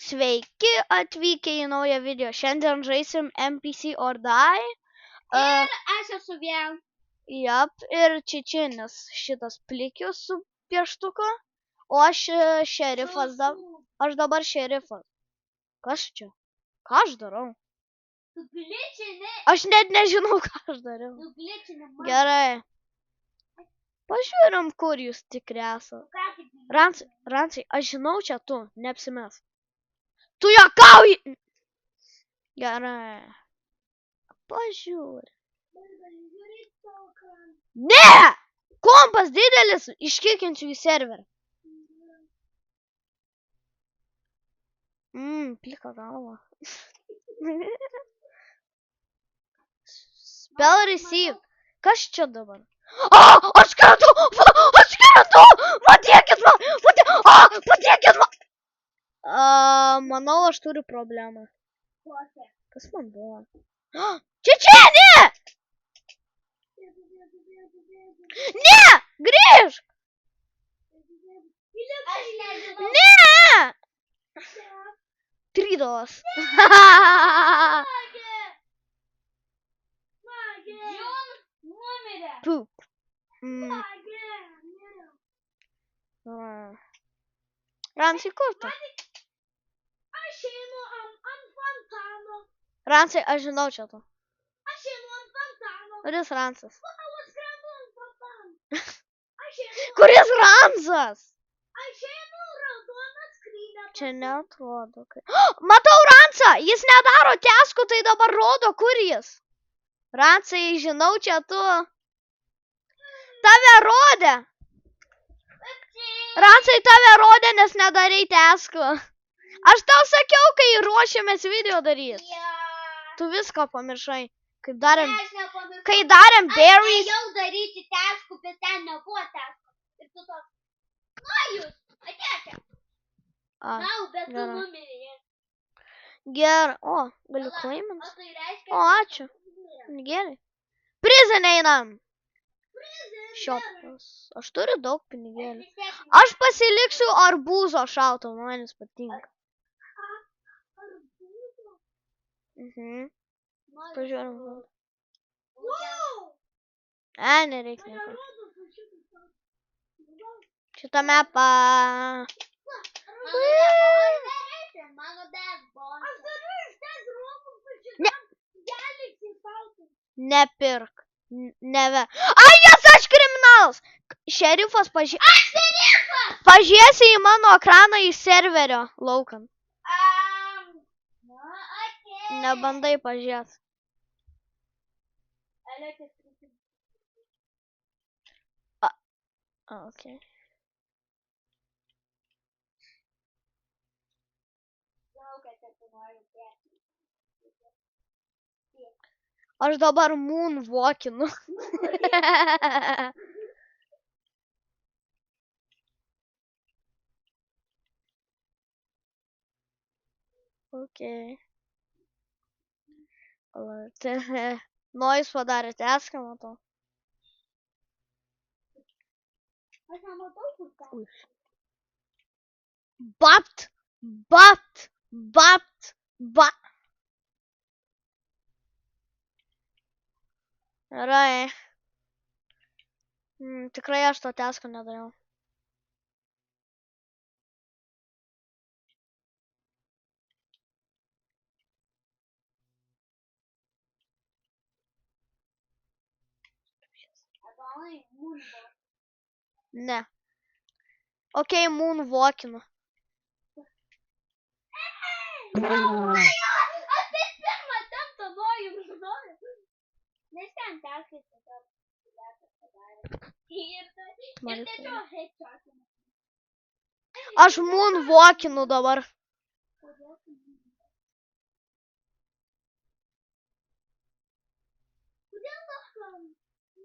Sveiki atvykę į naują video. Šiandien žaisim NPC or Die. Ir aš esu vėl. Jap, ir Čičinis šitas plikius su pieštuku. O aš šerifas. Aš dabar šerifas. Kas čia? Ką aš darau? Tu gličini. Aš net nežinau, ką aš dariau. Tu gličini. Gerai. Pažiūrim, kur jūs tikri esate. Rancai, aš žinau čia tu, neapsimes. Tu juokauji! Gerai. Pažiūrė. Ne! Kompas didelis, iškikinsiu į serverį. Plika galva. Spell receive. Kas čia dabar? Aš krentu! Aš krentu! Padėkit man! Padėkit man! Manau, aš turiu problemą. Kas man buvo? Čečenė! Ne! Grįžk! Ne! $3. Poop. Rancai, kur tu? Aš einu ant fontano. Rancai, aš žinau čia tu. Aš einu ant fontano. Kuris Rancas? Aš skrendu ant fontano. Kuris Rancas? Aš einu raudoną skrynę. Čia neatrodo. Matau Rancą! Jis nedaro teskų, tai dabar rodo, kur jis. Rancai, žinau čia tu. Tave rodė. Rancai, tave rodė, nes nedarei teskų. Aš tau sakiau, kai ruošėmės video darys. Tu viską pamiršai. Kai darėm berries. Aš jau daryti teskų, bet ten nebuvo teskų. Ir tu toks. Na, jūs, atėkė. Na, bet tu numirė. Gerai. O, galiu claimint. O tai reiškia... O, ačiū. Gerai. Prizin einam. Šiopas. Aš turiu daug pinigėlių. Aš pasiliksiu arbūzo šautą, man jis patinka. Pažiūrėjom. Nereikia nieko. Šitą mapą. Nepirk. Neve. Ai, jas, aš kriminalas. Šerifas pažiūrėsi į mano ekraną į serverio laukan. Nebandai pažiūrėt. Okay. Aš dabar moonwalkinu. Okay. Noise padarė teską, matau. Aš nematau, kur ten. Bat. Gerai. Tikrai aš to tesko nedariau. Ne. Okay, moonwalkinu. Aš taip pirmą tempą noriu. Nes ten teskai padarė. Ir tiesiog headshotinu. Aš moonwalkinu dabar. Kodėl kažkam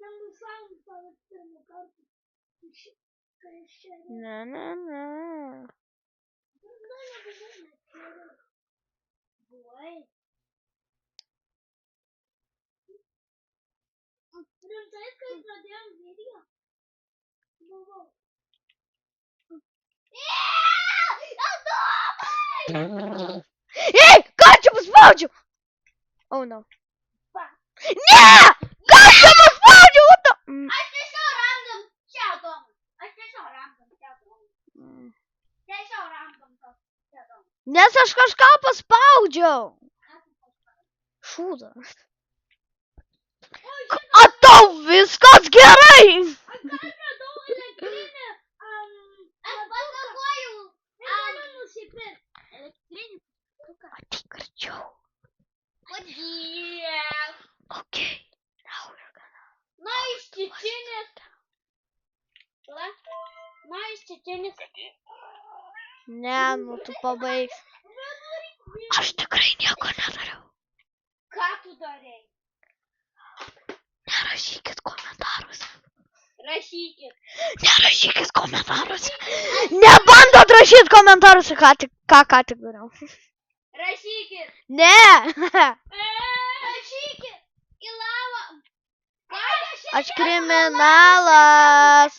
nenušalim savo pirmą kartą? Ne. Rimtai, kai pradėjom video? Buvau. Adomai! Ei, ką čia paspaudžiau? Oh, no. Ne! Ką čia paspaudžiau? What the... Aš tiesiog random čia domą. Nes aš kažką paspaudžiau. Šūdą. A tau viskas gerai? Aš radau elektrinį. Aš pagalvojau. Negaliu nusipirkti. Elektrinį. Ateik arčiau. Kodėl? Okay. Now we're gonna... Na, iš Čečėnės. Na, iš Čečėnės. Ne, nu tu pabaigsi. Aš tikrai nieko nedariau. Ką tu darei? Nerašykit komentaruose. Rašykit. Nerašykit komentaruose. Nebandot rašyti komentaruose, ką tik dariau. Rašykit. Ne. Rašykit. Į lavą. Aš kriminalas.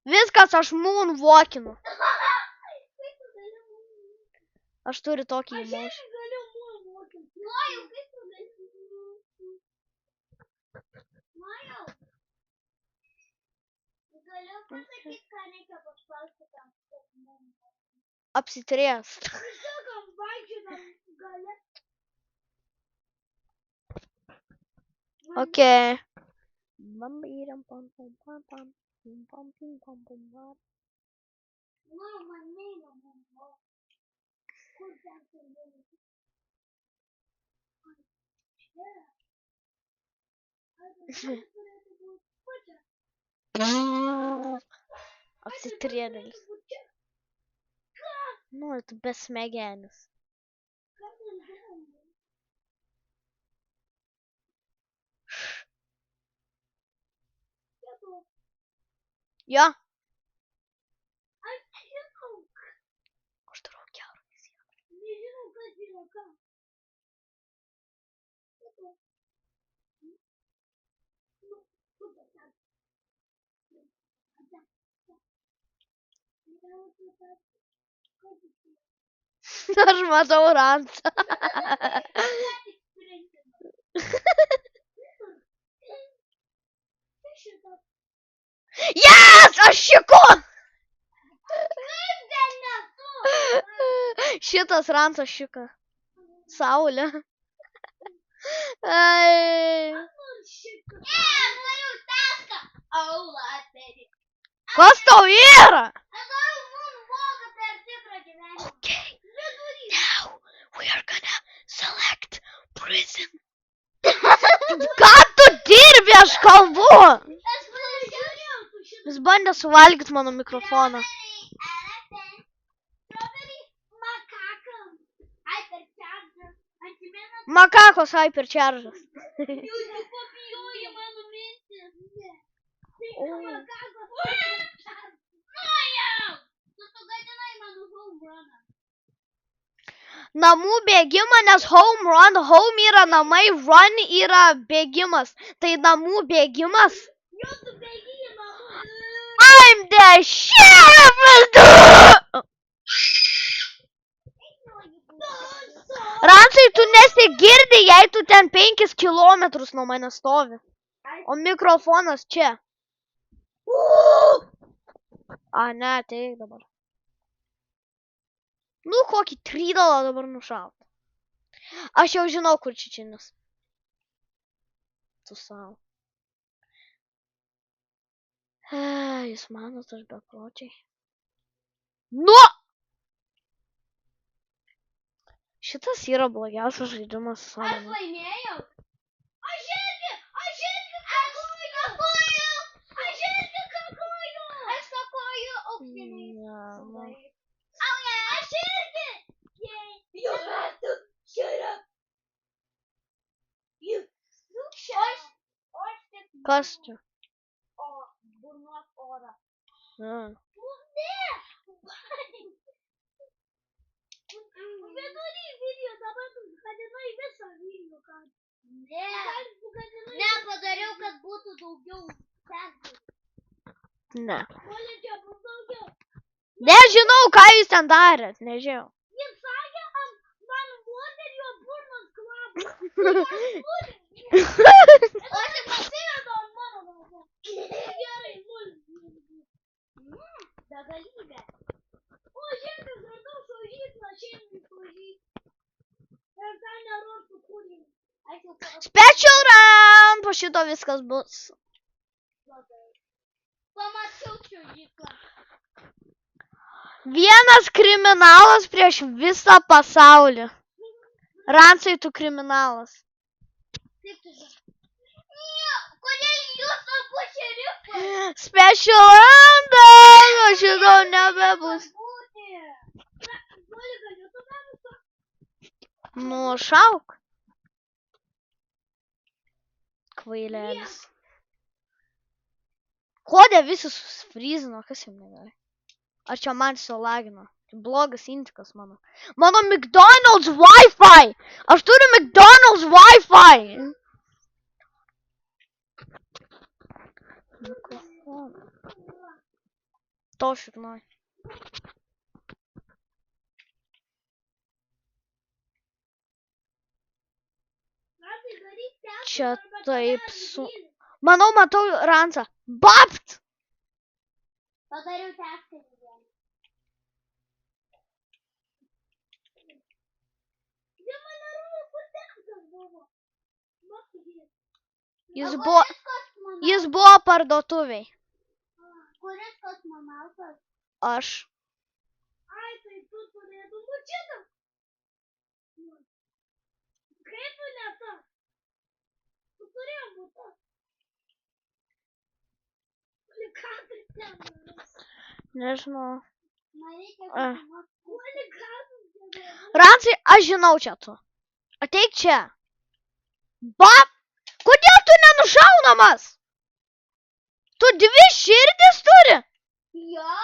Viskas, aš moonwalkinu. Aš turiu tokį įmaušį. Aš galiu moonwalkint. Nojau, kaip tu gali? Nojau. Galiu pasakyti, ką reikia paspausti tam. Apsitrėst. Sakam, vaikščiodam gale. Okay. Nu, man neina moonwalkint. Kur ten tu gali? Apsitrėdėlis. Nu, tu besmegenis. Jo. Aš darau gerą visiją. Nežinau, kas yra ką. Aš matau Ransą. Yes! Aš šiku! Šitas Ransas šika. Saulė. Ai. Kas tau yra? Okay. Now we are gonna select prison. Ką tu dirbi, aš kalbu? Jis bandė suvalgyti mano mikrofoną. Makakos hypercharge'as. Namų bėgimą, nes home run, home yra namai, run yra bėgimas. Tai namų bėgimas. I'm the sheriff! Ransai, tu nesigirdi, jei tu ten 5 kilometrus nuo manęs stovi. O mikrofonas čia. A, ne, ateik dabar. Nu, kokį trydalą dabar nušaut. Aš jau žinau, kur Čečėnas. Tu savo. Jūs manot, aš bepročiai. Nu! Šitas yra blogiausias žaidimas. Aš laimėjau. Aš irgi kakoju. Aš kakoju auksiniais. Aš irgi. You have to shut up. You shut up. Kas čia? O, burnos orą. Ne. Vidury video dabar tu gadinai visą video, kad... Ne, padariau, kad būtų daugiau peržiūrų. Ne. Koledže bus daugiau. Nežinau, ką jūs ten darėt. Nežinau. Jis sakė, O tik pasirodo ant mano galvos. Gerai, begalybė. O, žiūrėk, radau saugyklą, šeimai saugyklą. Ir ten nerodo kūrinį. Special round! Po šito viskas bus. Pamačiau saugyklą. Vienas kriminalas prieš visą pasaulį. Rancai, tu kriminalas. Kaip tu žinai? Kodėl jūs abu šerifai? Special roundas! O šito nebebus. Nu, šauk. Kvailelis. Kodėl visi susfryzino? Kas jam negerai? Ar čia man sulagino? Blogas intikas mano. Mano McDonald's Wi-Fi! Aš turiu McDonald's Wi-Fi! Mikrofoną. To šiknoj. Čia taip su... Manau, matau Rancą. Bapt! Padariau testinį dieną. Jie mane rūmų, kur testas buvo. Jis buvo parduotuviai. Kuris kosmonautas? Aš. Ai, tai tu turėtum būt šitas. Kaip tu ne tas? Tu turėjau būt tas. Kulikatas ten. Nežinau. Man reikia kulikatas. Rancai, aš žinau čia tu. Ateik čia. Bap! Kodėl tu nenušaunamas? Tu 2 širdis turi? Jo.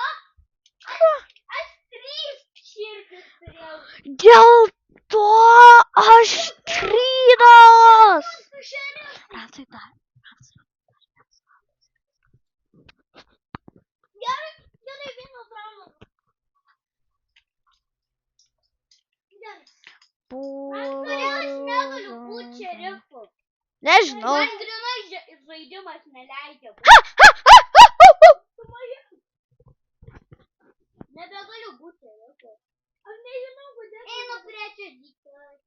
Aš 3 širdis turėjau. Dėl to aš trydos. Rancai, dar. Gerai, vienas raundas. Kodėl aš negaliu būti šerifu? Nežinau. Man grinai žaidimas neleidžia. Nebegaliu būti šerifu. Aš nežinau, kodėl. Einu prie čiuožyklos.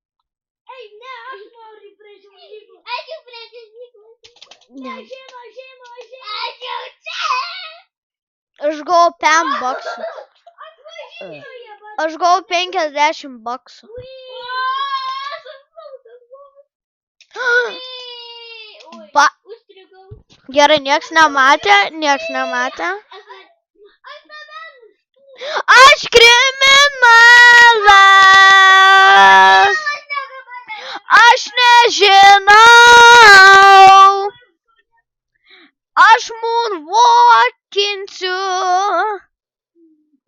Ei, ne, aš noriu prie čiuožyklos. Aš jau prie čiuožyklos. Aš jau čia. Aš gavau 5 baksų. Aš gavau 50 baksų. Gerai, nieks nematė. Aš kriminalas. Aš nežinau. Aš moonwalkinsiu.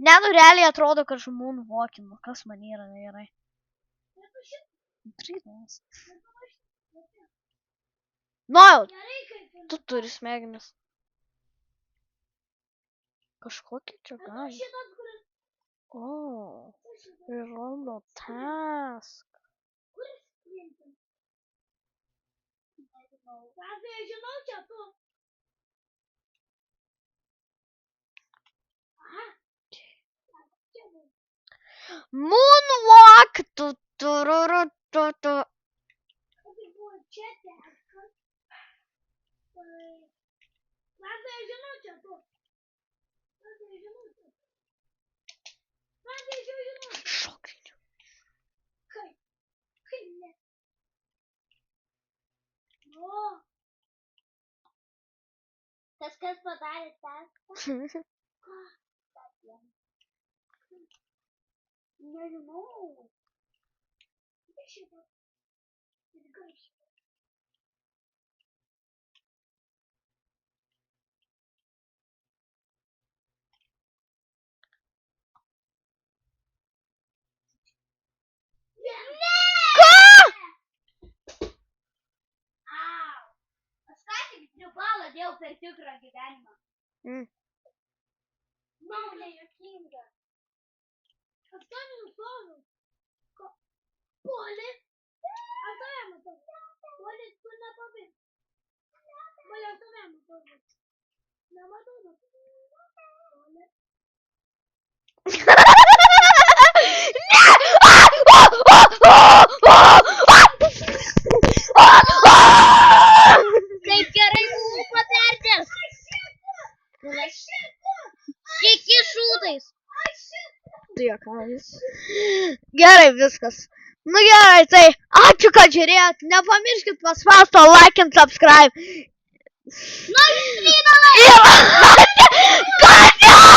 Ne, nu realiai atrodo, kad aš moonwalkinu. Kas man yra negerai? Trydos. Nuojau, tu turi smegenis. Kažkokį čia gali. O, rodo task. Žinau, čia tu. Moonwalk. Tu. Čia teskas. Rancai, aš žinau čia tu. Šokriniu. Kaip ne? O. Kažkas padarė testą. Ką? Nežinau. Šitą. Dėl per tikrą gyvenimą. Mama nejuokinga. Aš to nenustoviu. Poli. Aš tave matau. Nematau. Kaip gerai buvo paterdęs. Šiki šūtais. Tu juokauji. Gerai, viskas. Nu gerai, tai ačiū, kad žiūrėjot. Nepamirškit paspausti like and subscribe. Nors 3 doleriai. Ir